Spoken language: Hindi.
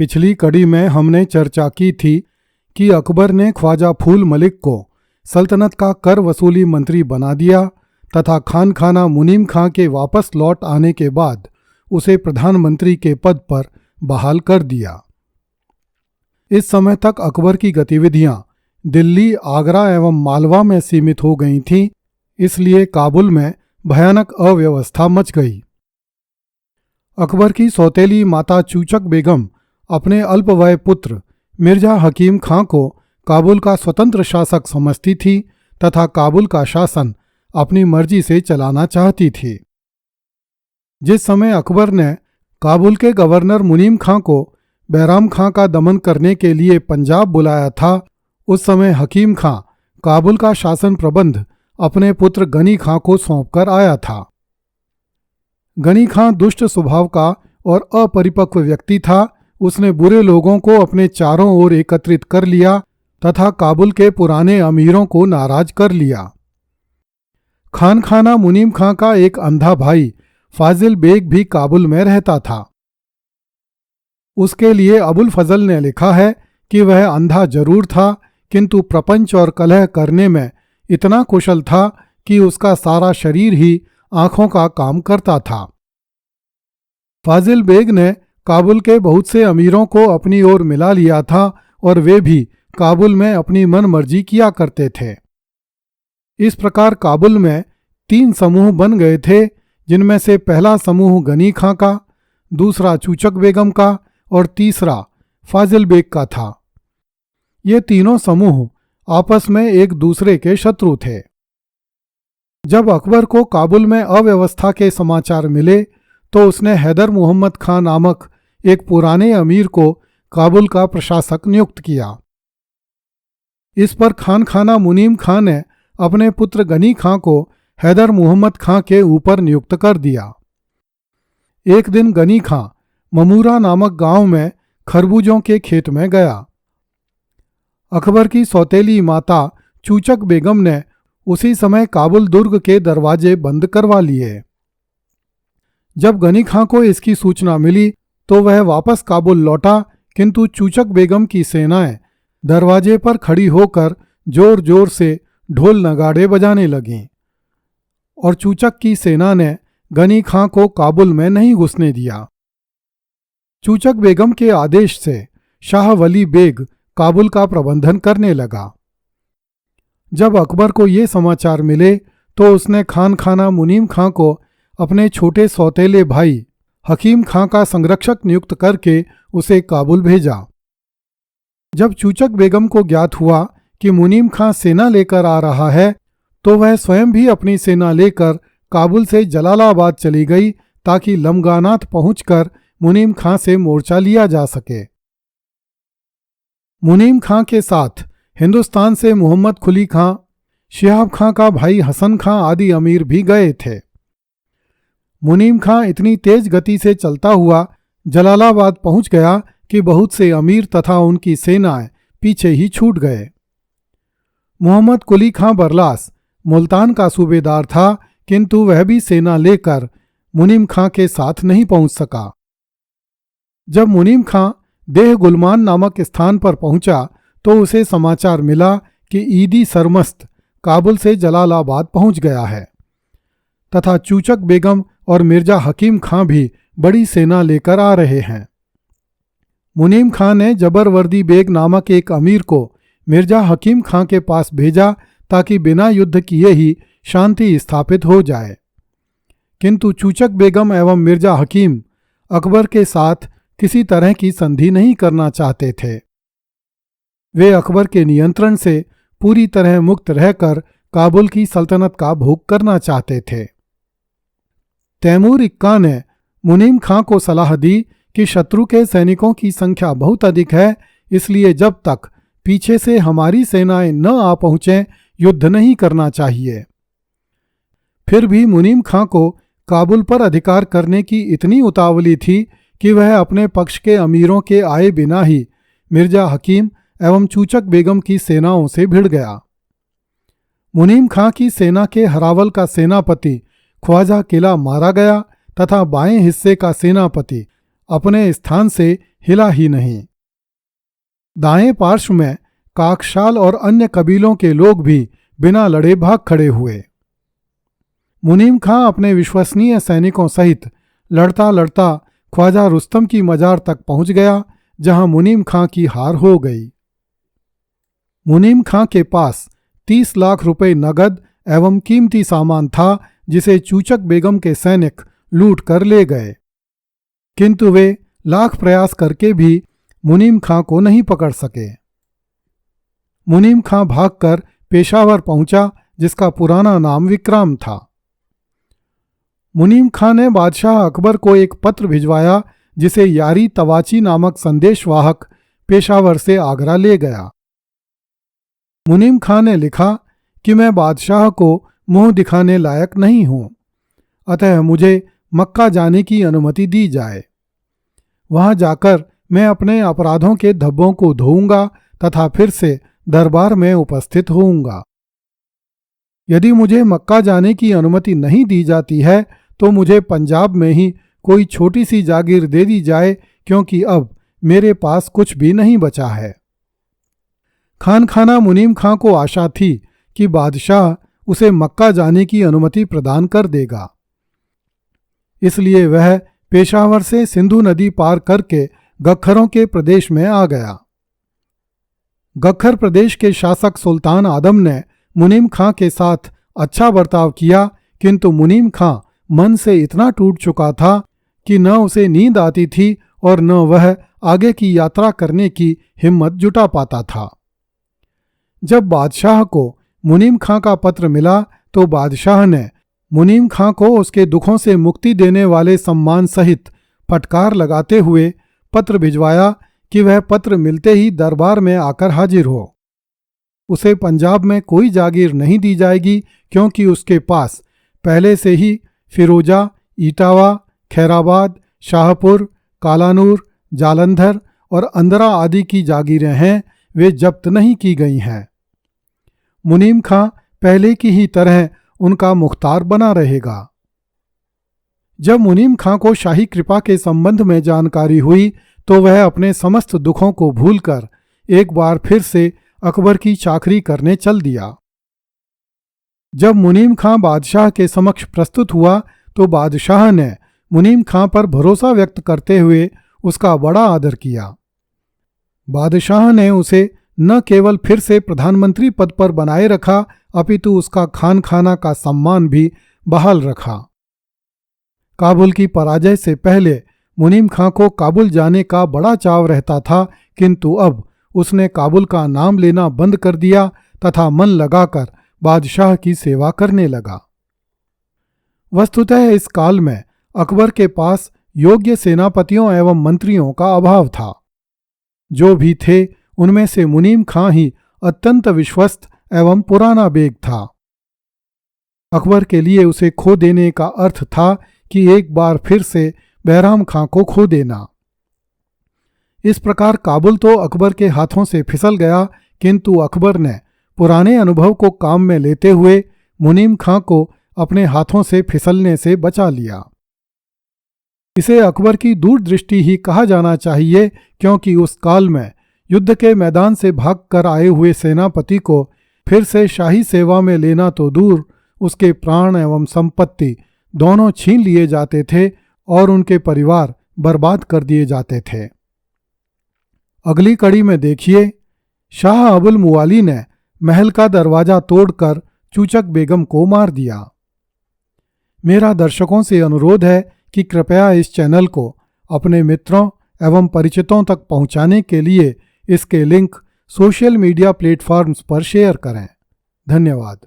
पिछली कड़ी में हमने चर्चा की थी कि अकबर ने ख्वाजा फूल मलिक को सल्तनत का कर वसूली मंत्री बना दिया तथा खान खाना मुनीम खां के वापस लौट आने के बाद उसे प्रधानमंत्री के पद पर बहाल कर दिया। इस समय तक अकबर की गतिविधियां दिल्ली, आगरा एवं मालवा में सीमित हो गई थीं, इसलिए काबुल में भयानक अव्यवस्था मच गई। अकबर की सौतेली माता चूचक बेगम अपने अल्पवय पुत्र मिर्जा हकीम खां को काबुल का स्वतंत्र शासक समझती थी तथा काबुल का शासन अपनी मर्जी से चलाना चाहती थी। जिस समय अकबर ने काबुल के गवर्नर मुनीम खां को बैराम खां का दमन करने के लिए पंजाब बुलाया था, उस समय हकीम खां काबुल का शासन प्रबंध अपने पुत्र गनी खां को सौंपकर आया था। गनी खां दुष्ट स्वभाव का और अपरिपक्व व्यक्ति था। उसने बुरे लोगों को अपने चारों ओर एकत्रित कर लिया तथा काबुल के पुराने अमीरों को नाराज कर लिया। खान खाना मुनीम खां का एक अंधा भाई फाजिल बेग भी काबुल में रहता था। उसके लिए अबुल फजल ने लिखा है कि वह अंधा जरूर था, किंतु प्रपंच और कलह करने में इतना कुशल था कि उसका सारा शरीर ही आंखों का काम करता था। फाजिल बेग ने काबुल के बहुत से अमीरों को अपनी ओर मिला लिया था और वे भी काबुल में अपनी मन मर्जी किया करते थे। इस प्रकार काबुल में 3 समूह बन गए थे, जिनमें से पहला समूह गनी खां का, दूसरा चूचक बेगम का और तीसरा फाजिल बेग का था। ये तीनों समूह आपस में एक दूसरे के शत्रु थे। जब अकबर को काबुल में अव्यवस्था के समाचार मिले तो उसने हैदर मोहम्मद खां नामक एक पुराने अमीर को काबुल का प्रशासक नियुक्त किया। इस पर खान खाना मुनीम खां ने अपने पुत्र गनी खां को हैदर मोहम्मद खां के ऊपर नियुक्त कर दिया। एक दिन गनी खां ममूरा नामक गांव में खरबूजों के खेत में गया। अकबर की सौतेली माता चूचक बेगम ने उसी समय काबुल दुर्ग के दरवाजे बंद करवा लिए। जब गनी खां को इसकी सूचना मिली तो वह वापस काबुल लौटा, किंतु चूचक बेगम की सेनाएं दरवाजे पर खड़ी होकर जोर जोर से ढोल नगाड़े बजाने लगीं और चूचक की सेना ने गनी खां को काबुल में नहीं घुसने दिया। चूचक बेगम के आदेश से शाह वली बेग काबुल का प्रबंधन करने लगा। जब अकबर को ये समाचार मिले तो उसने खान खाना मुनीम खां को अपने छोटे सौतेले भाई हकीम खां का संरक्षक नियुक्त करके उसे काबुल भेजा। जब चूचक बेगम को ज्ञात हुआ कि मुनीम खां सेना लेकर आ रहा है तो वह स्वयं भी अपनी सेना लेकर काबुल से जलालाबाद चली गई ताकि लमगानात पहुंचकर मुनीम खां से मोर्चा लिया जा सके। मुनीम खां के साथ हिंदुस्तान से मोहम्मद कुली खां, शिहाब खां का भाई हसन खां आदि अमीर भी गए थे। मुनीम खां इतनी तेज गति से चलता हुआ जलालाबाद पहुंच गया कि बहुत से अमीर तथा उनकी सेनाएं पीछे ही छूट गए। मोहम्मद कुली खां बरलास मुल्तान का सूबेदार था, किंतु वह भी सेना लेकर मुनीम खां के साथ नहीं पहुंच सका। जब मुनीम खां देह गुलमान नामक स्थान पर पहुंचा तो उसे समाचार मिला कि ईदी सरमस्त काबुल से जलालाबाद पहुंच गया है तथा चूचक बेगम और मिर्जा हकीम खां भी बड़ी सेना लेकर आ रहे हैं। मुनीम खां ने जबरवर्दी बेग नामक एक अमीर को मिर्जा हकीम खां के पास भेजा ताकि बिना युद्ध किए ही शांति स्थापित हो जाए, किंतु चूचक बेगम एवं मिर्जा हकीम अकबर के साथ किसी तरह की संधि नहीं करना चाहते थे। वे अकबर के नियंत्रण से पूरी तरह मुक्त रहकर काबुल की सल्तनत का भोग करना चाहते थे। तैमूर इक्का ने मुनीम खां को सलाह दी कि शत्रु के सैनिकों की संख्या बहुत अधिक है, इसलिए जब तक पीछे से हमारी सेनाएं न आ पहुंचें युद्ध नहीं करना चाहिए। फिर भी मुनीम खां को काबुल पर अधिकार करने की इतनी उतावली थी कि वह अपने पक्ष के अमीरों के आए बिना ही मिर्जा हकीम एवं चूचक बेगम की सेनाओं से भिड़ गया। मुनीम खां की सेना के हरावल का सेनापति ख्वाजा किला मारा गया तथा बाएं हिस्से का सेनापति अपने स्थान से हिला ही नहीं। दाएं पार्श्व में काकशाल और अन्य कबीलों के लोग भी बिना लड़े भाग खड़े हुए। मुनीम खां अपने विश्वसनीय सैनिकों सहित लड़ता लड़ता ख्वाजा रुस्तम की मजार तक पहुंच गया, जहां मुनीम खां की हार हो गई। मुनीम खां के पास 30 लाख रुपए नगद एवं कीमती सामान था, जिसे चूचक बेगम के सैनिक लूट कर ले गए, किंतु वे लाख प्रयास करके भी मुनीम खां को नहीं पकड़ सके। मुनीम खां भागकर पेशावर पहुंचा, जिसका पुराना नाम विक्रम था। मुनीम खां ने बादशाह अकबर को एक पत्र भिजवाया, जिसे यारी तवाची नामक संदेशवाहक पेशावर से आगरा ले गया। मुनीम खां ने लिखा कि मैं बादशाह को मुंह दिखाने लायक नहीं हूं, अतः मुझे मक्का जाने की अनुमति दी जाए। वहां जाकर मैं अपने अपराधों के धब्बों को धोऊंगा तथा फिर से दरबार में उपस्थित होऊंगा। यदि मुझे मक्का जाने की अनुमति नहीं दी जाती है तो मुझे पंजाब में ही कोई छोटी सी जागीर दे दी जाए, क्योंकि अब मेरे पास कुछ भी नहीं बचा है। खानखाना मुनीम खां को आशा थी कि बादशाह उसे मक्का जाने की अनुमति प्रदान कर देगा, इसलिए वह पेशावर से सिंधु नदी पार करके गख्खरों के प्रदेश में आ गया। गख्खर प्रदेश के शासक सुल्तान आदम ने मुनीम खां के साथ अच्छा बर्ताव किया, किंतु मुनीम खां मन से इतना टूट चुका था कि न उसे नींद आती थी और न वह आगे की यात्रा करने की हिम्मत जुटा पाता था। जब बादशाह को मुनीम खां का पत्र मिला तो बादशाह ने मुनीम खां को उसके दुखों से मुक्ति देने वाले सम्मान सहित फटकार लगाते हुए पत्र भिजवाया कि वह पत्र मिलते ही दरबार में आकर हाजिर हो। उसे पंजाब में कोई जागीर नहीं दी जाएगी, क्योंकि उसके पास पहले से ही फिरोजा, इटावा, खैराबाद, शाहपुर, कालानूर, जालंधर और अंदरा आदि की जागीरें हैं, वे जब्त नहीं की गई हैं। मुनीम खां पहले की ही तरह उनका मुख्तार बना रहेगा। जब मुनीम खां को शाही कृपा के संबंध में जानकारी हुई तो वह अपने समस्त दुखों को भूलकर एक बार फिर से अकबर की चाकरी करने चल दिया। जब मुनीम खां बादशाह के समक्ष प्रस्तुत हुआ तो बादशाह ने मुनीम खां पर भरोसा व्यक्त करते हुए उसका बड़ा आदर किया। बादशाह ने उसे न केवल फिर से प्रधानमंत्री पद पर बनाए रखा, अपितु उसका खानखाना का सम्मान भी बहाल रखा। काबुल की पराजय से पहले मुनीम खां को काबुल जाने का बड़ा चाव रहता था, किंतु अब उसने काबुल का नाम लेना बंद कर दिया तथा मन लगाकर बादशाह की सेवा करने लगा। वस्तुतः इस काल में अकबर के पास योग्य सेनापतियों एवं मंत्रियों का अभाव था। जो भी थे उनमें से मुनीम खां ही अत्यंत विश्वस्त एवं पुराना बेग था। अकबर के लिए उसे खो देने का अर्थ था कि एक बार फिर से बैराम खां को खो देना। इस प्रकार काबुल तो अकबर के हाथों से फिसल गया, किंतु अकबर ने पुराने अनुभव को काम में लेते हुए मुनीम खां को अपने हाथों से फिसलने से बचा लिया। इसे अकबर की दूरदृष्टि ही कहा जाना चाहिए, क्योंकि उस काल में युद्ध के मैदान से भागकर आए हुए सेनापति को फिर से शाही सेवा में लेना तो दूर, उसके प्राण एवं संपत्ति दोनों छीन लिए जाते थे और उनके परिवार बर्बाद कर दिए जाते थे। अगली कड़ी में देखिए, शाह अबुल मुवाली ने महल का दरवाजा तोड़कर चूचक बेगम को मार दिया। मेरा दर्शकों से अनुरोध है कि कृपया इस चैनल को अपने मित्रों एवं परिचितों तक पहुंचाने के लिए इसके लिंक सोशल मीडिया प्लेटफॉर्म्स पर शेयर करें। धन्यवाद।